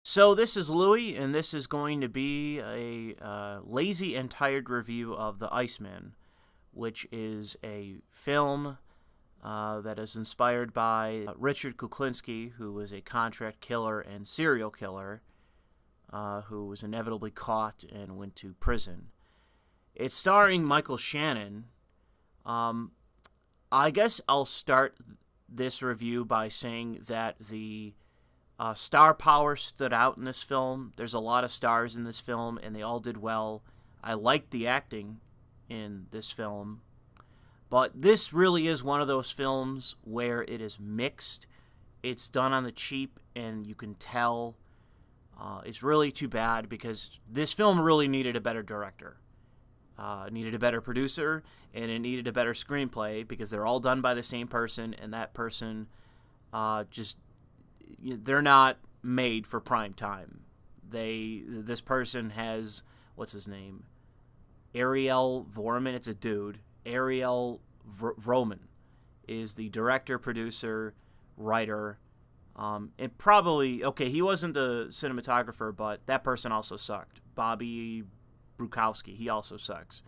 So this is Louis, and this is going to be a lazy and tired review of The Iceman, which is a film that is inspired by Richard Kuklinski, who was a contract killer and serial killer who was inevitably caught and went to prison. It's starring Michael Shannon. I guess I'll start this review by saying that the star power stood out in this film. There's a lot of stars in this film, and they all did well. I liked the acting in this film. But this really is one of those films where it is mixed. It's done on the cheap, and you can tell. It's really too bad because this film really needed a better director. Needed a better producer, and it needed a better screenplay because they're all done by the same person, and that person they're not made for prime time. This person has, what's his name? Ariel Vorman. It's a dude. Ariel Vroman is the director, producer, writer, and probably, okay, he wasn't the cinematographer, but that person also sucked. Bobby Brukowski, he also sucks.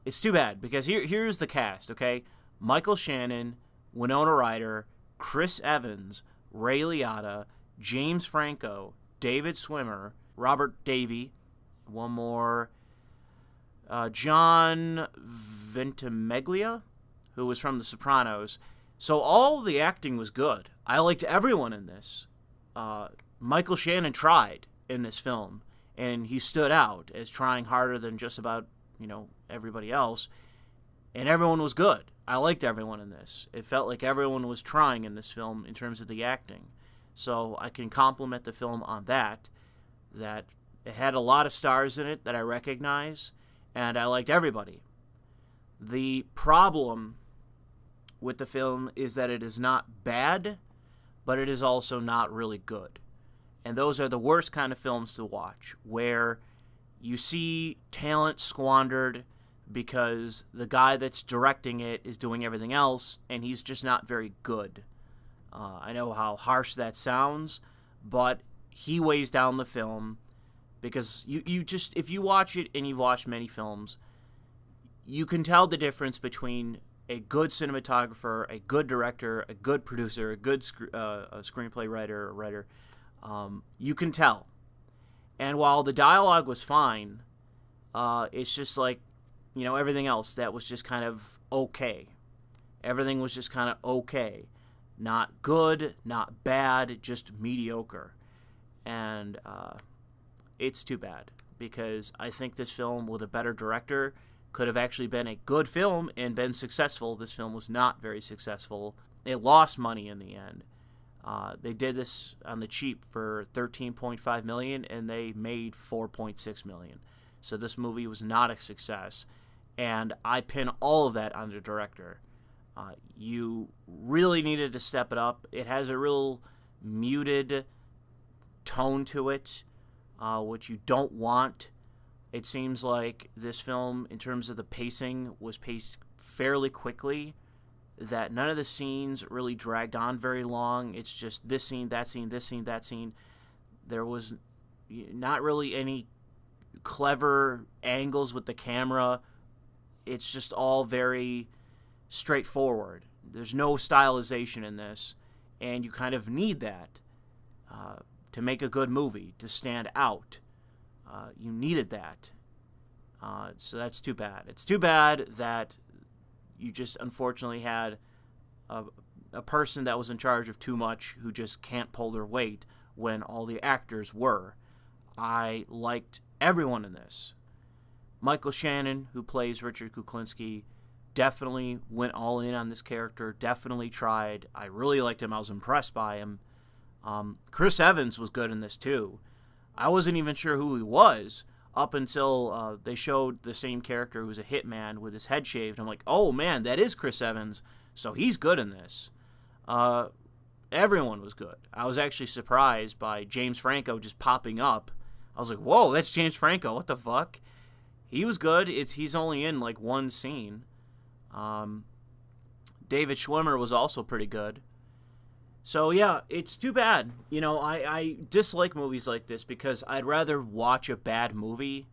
It's too bad because here's the cast, okay? Michael Shannon, Winona Ryder, Chris Evans, Ray Liotta, James Franco, David Schwimmer, Robert Davi, one more, John Ventimiglia, who was from The Sopranos. So all the acting was good. I liked everyone in this. Michael Shannon tried in this film, and he stood out as trying harder than just about, everybody else. And everyone was good. I liked everyone in this. It felt like everyone was trying in this film in terms of the acting. So I can compliment the film on that it had a lot of stars in it that I recognize, and I liked everybody. The problem with the film is that it is not bad, but it is also not really good. And those are the worst kind of films to watch, where you see talent squandered because the guy that's directing it is doing everything else, and he's just not very good. I know how harsh that sounds, but he weighs down the film because if you watch it, and you've watched many films, you can tell the difference between a good cinematographer, a good director, a good producer, a good screenplay writer. You can tell. And while the dialogue was fine, it's just like, everything else that was just kind of okay. Everything was just kind of okay. Not good, not bad, just mediocre. And it's too bad because I think this film with a better director could have actually been a good film and been successful. This film was not very successful. It lost money in the end. They did this on the cheap for $13.5 million, and they made $4.6 million. So this movie was not a success, and I pin all of that on the director. You really needed to step it up. It has a real muted tone to it, which you don't want. It seems like this film, in terms of the pacing, was paced fairly quickly, that none of the scenes really dragged on very long. It's just this scene, that scene, this scene, that scene. There was not really any clever angles with the camera. It's just all very straightforward. There's no stylization in this, and you kind of need that to make a good movie, to stand out. You needed that. So that's too bad. It's too bad that you just unfortunately had a person that was in charge of too much who just can't pull their weight when all the actors were. I liked everyone in this. Michael Shannon, who plays Richard Kuklinski, definitely went all in on this character, definitely tried. I really liked him. I was impressed by him. Chris Evans was good in this too. I wasn't even sure who he was up until they showed the same character who's a hitman with his head shaved. I'm like, oh man, that is Chris Evans, so he's good in this. Everyone was good. I was actually surprised by James Franco just popping up. I was like, whoa, that's James Franco, what the fuck? He was good. He's only in like one scene. David Schwimmer was also pretty good. So yeah, it's too bad. You know, I dislike movies like this because I'd rather watch a bad movie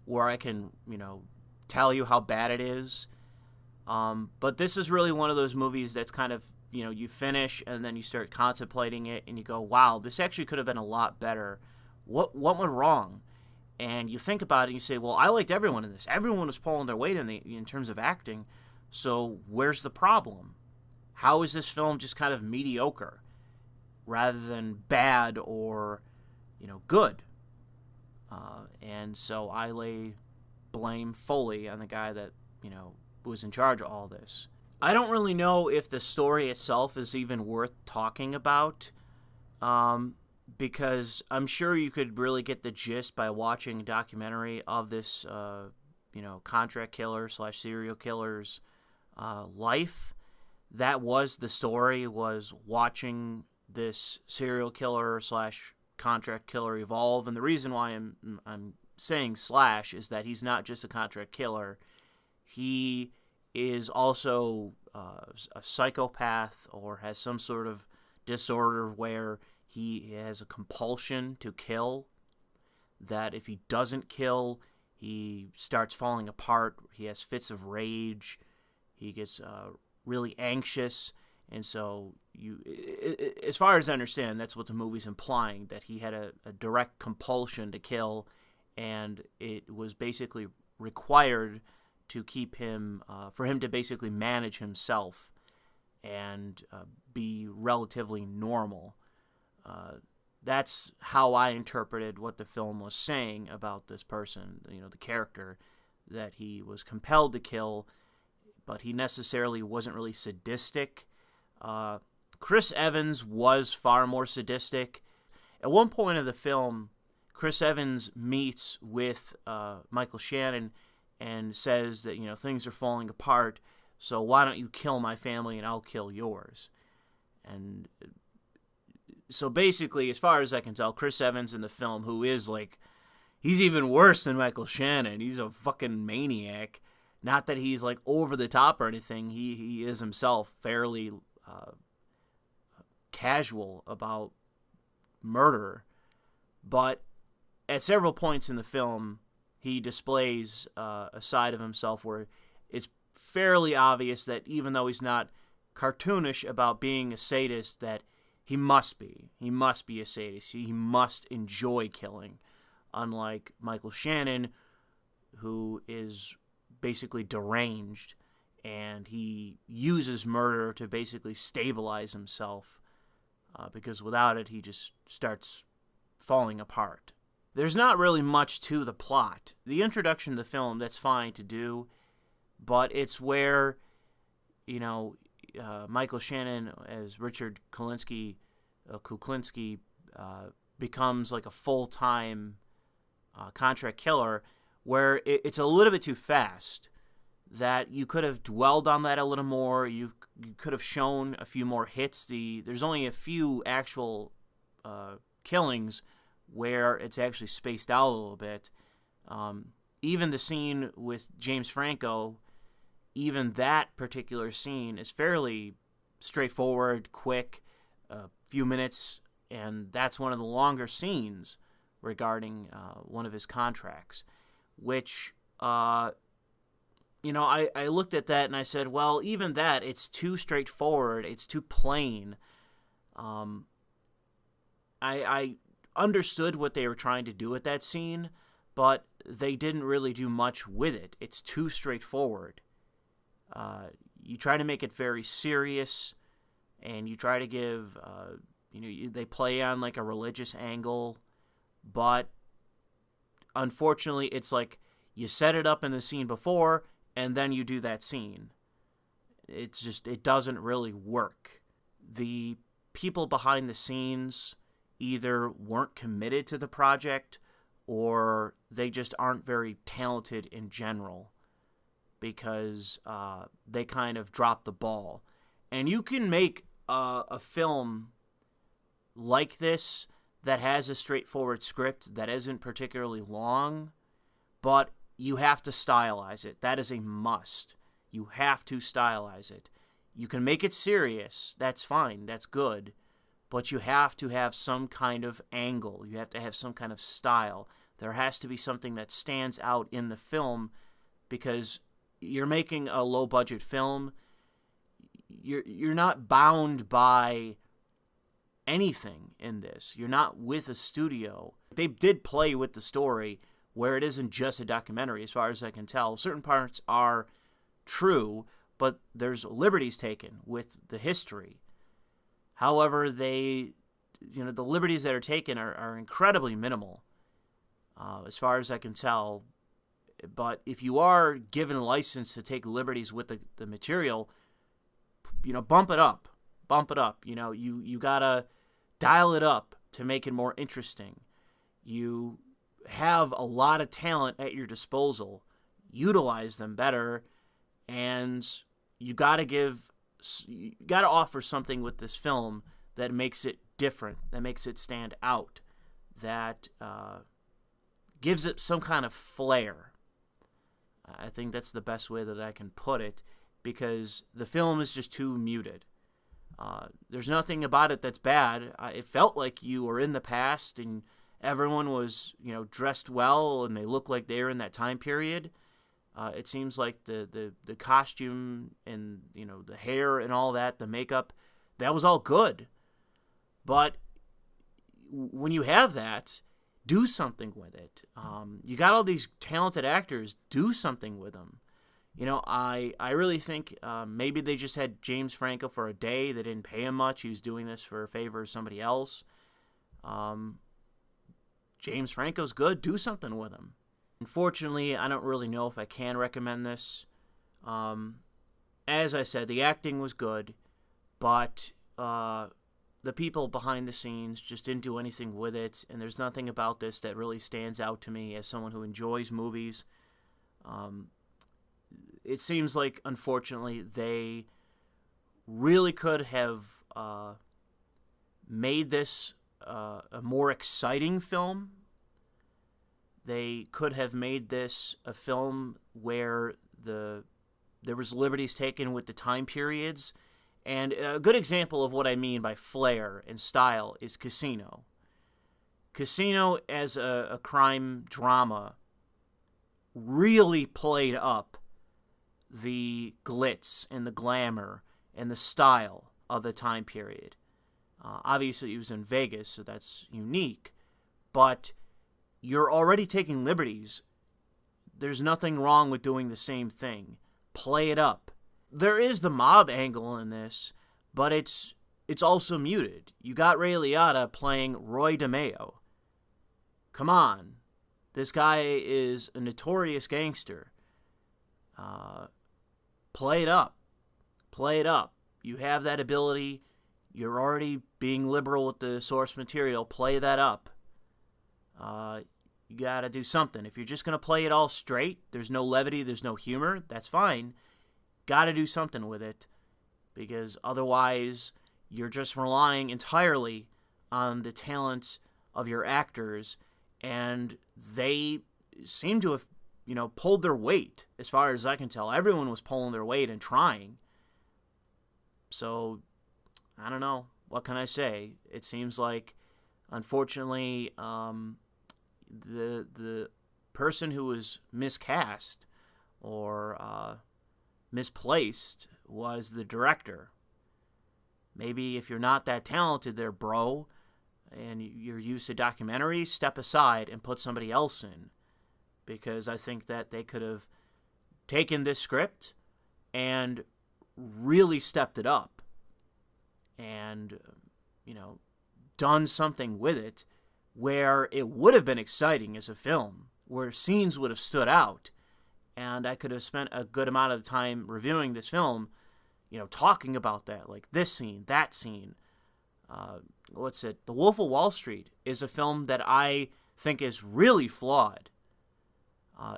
where I can, you know, tell you how bad it is. But this is really one of those movies that's kind of, you know, you finish and then you start contemplating it and you go, wow, this actually could have been a lot better. What went wrong? And you think about it and you say, well, I liked everyone in this. Everyone was pulling their weight in terms of acting. So where's the problem? How is this film just kind of mediocre rather than bad or, you know, good? And so I lay blame fully on the guy that, you know, was in charge of all this. I don't really know if the story itself is even worth talking about, because I'm sure you could really get the gist by watching a documentary of this, you know, contract killer / serial killer's life. That was the story, was watching this serial killer / contract killer evolve. And the reason why I'm saying / is that he's not just a contract killer. He is also a psychopath or has some sort of disorder where he has a compulsion to kill, that if he doesn't kill, he starts falling apart. He has fits of rage. He gets really anxious. And so, as far as I understand, that's what the movie's implying, that he had a direct compulsion to kill, and it was basically required to keep him, for him to basically manage himself and be relatively normal. That's how I interpreted what the film was saying about this person, you know, the character, that he was compelled to kill, but he necessarily wasn't really sadistic. Chris Evans was far more sadistic. At one point of the film, Chris Evans meets with Michael Shannon and says that, you know, things are falling apart, so why don't you kill my family and I'll kill yours. And so basically, as far as I can tell, Chris Evans in the film, who is like, he's even worse than Michael Shannon. He's a fucking maniac. Not that he's like over the top or anything. He is himself fairly casual about murder. But at several points in the film, he displays a side of himself where it's fairly obvious that even though he's not cartoonish about being a sadist, that he must be. He must be a sadist. He must enjoy killing. Unlike Michael Shannon, who is basically deranged, and he uses murder to basically stabilize himself, because without it, he just starts falling apart. There's not really much to the plot. The introduction to the film, that's fine to do, but it's where, you know, Michael Shannon as Richard Kuklinski becomes like a full-time contract killer, where it's a little bit too fast. That you could have dwelled on that a little more. You could have shown a few more hits. There's only a few actual killings where it's actually spaced out a little bit. Even the scene with James Franco, even that particular scene is fairly straightforward, quick, a few minutes, and that's one of the longer scenes regarding one of his contracts, which, you know, I looked at that and I said, well, even that, it's too straightforward, it's too plain. I understood what they were trying to do with that scene, but they didn't really do much with it. It's too straightforward. You try to make it very serious, and you try to give, you know, they play on like a religious angle, but unfortunately, it's like you set it up in the scene before, and then you do that scene. It's just, it doesn't really work. The people behind the scenes either weren't committed to the project, or they just aren't very talented in general, because they kind of dropped the ball. And you can make a film like this that has a straightforward script that isn't particularly long, but you have to stylize it. That is a must. You have to stylize it. You can make it serious. That's fine. That's good. but you have to have some kind of angle. You have to have some kind of style. There has to be something that stands out in the film, because you're making a low-budget film. You're not bound by anything in this. You're not with a studio. They did play with the story where it isn't just a documentary, as far as I can tell. Certain parts are true, but there's liberties taken with the history. However, the liberties that are taken are incredibly minimal, as far as I can tell. But if you are given a license to take liberties with the material, bump it up. Bump it up. You gotta dial it up to make it more interesting. You have a lot of talent at your disposal. Utilize them better, and you gotta offer something with this film that makes it different, that makes it stand out, that gives it some kind of flair. I think that's the best way that I can put it, because the film is just too muted. There's nothing about it that's bad. It felt like you were in the past and everyone was, dressed well and they looked like they were in that time period. It seems like the costume and, the hair and all that, the makeup, that was all good. But when you have that, do something with it. You got all these talented actors, do something with them. I really think maybe they just had James Franco for a day. They didn't pay him much. He was doing this for a favor of somebody else. James Franco's good. Do something with him. Unfortunately, I don't really know if I can recommend this. As I said, the acting was good, but the people behind the scenes just didn't do anything with it, and there's nothing about this that really stands out to me as someone who enjoys movies. It seems like, unfortunately, they really could have made this a more exciting film. They could have made this a film where there was liberties taken with the time periods. And a good example of what I mean by flair and style is Casino. Casino, as a crime drama, really played up the glitz and the glamour and the style of the time period. Obviously, it was in Vegas, so that's unique. But you're already taking liberties. There's nothing wrong with doing the same thing. Play it up. There is the mob angle in this, but it's also muted. You got Ray Liotta playing Roy DeMeo. Come on. This guy is a notorious gangster. Play it up. Play it up. You have that ability. You're already being liberal with the source material. Play that up. You gotta do something. If you're just gonna play it all straight, there's no levity, there's no humor, that's fine. Gotta do something with it, because otherwise you're just relying entirely on the talents of your actors, and they seem to have, pulled their weight, as far as I can tell. Everyone was pulling their weight and trying. So, I don't know. What can I say? It seems like, unfortunately, the person who was miscast or misplaced was the director. Maybe if you're not that talented there, bro, and you're used to documentaries, step aside and put somebody else in. Because I think that they could have taken this script and really stepped it up and, done something with it where it would have been exciting as a film, where scenes would have stood out. And I could have spent a good amount of time reviewing this film, talking about that, like this scene, that scene. The Wolf of Wall Street is a film that I think is really flawed.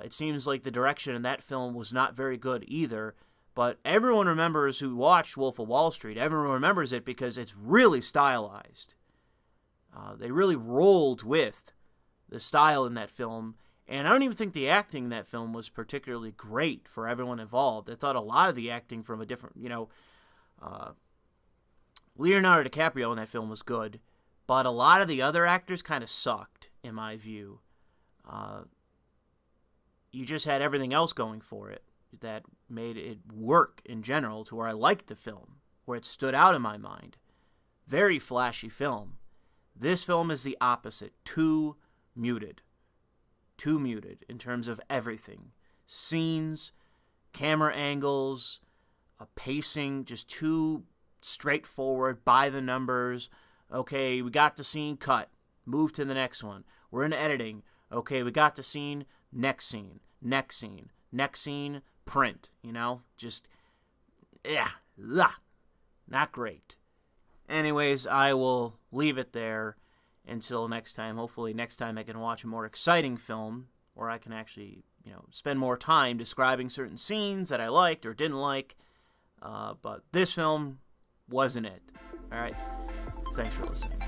It seems like the direction in that film was not very good either, but everyone remembers who watched Wolf of Wall Street. Everyone remembers it because it's really stylized. They really rolled with the style in that film, and I don't even think the acting in that film was particularly great for everyone involved. I thought a lot of the acting from a different, Leonardo DiCaprio in that film was good, but a lot of the other actors kind of sucked, in my view. You just had everything else going for it that made it work in general to where I liked the film, where it stood out in my mind. Very flashy film. This film is the opposite. Too muted. Too muted in terms of everything. Scenes, camera angles, pacing, just too straightforward, by the numbers. Okay, we got the scene, cut. Move to the next one. We're in editing. Okay, we got the scene, next scene, next scene, next scene, print. You know, just, not great. Anyways, I will leave it there until next time. Hopefully next time I can watch a more exciting film where I can actually, spend more time describing certain scenes that I liked or didn't like. But this film wasn't it. All right. Thanks for listening.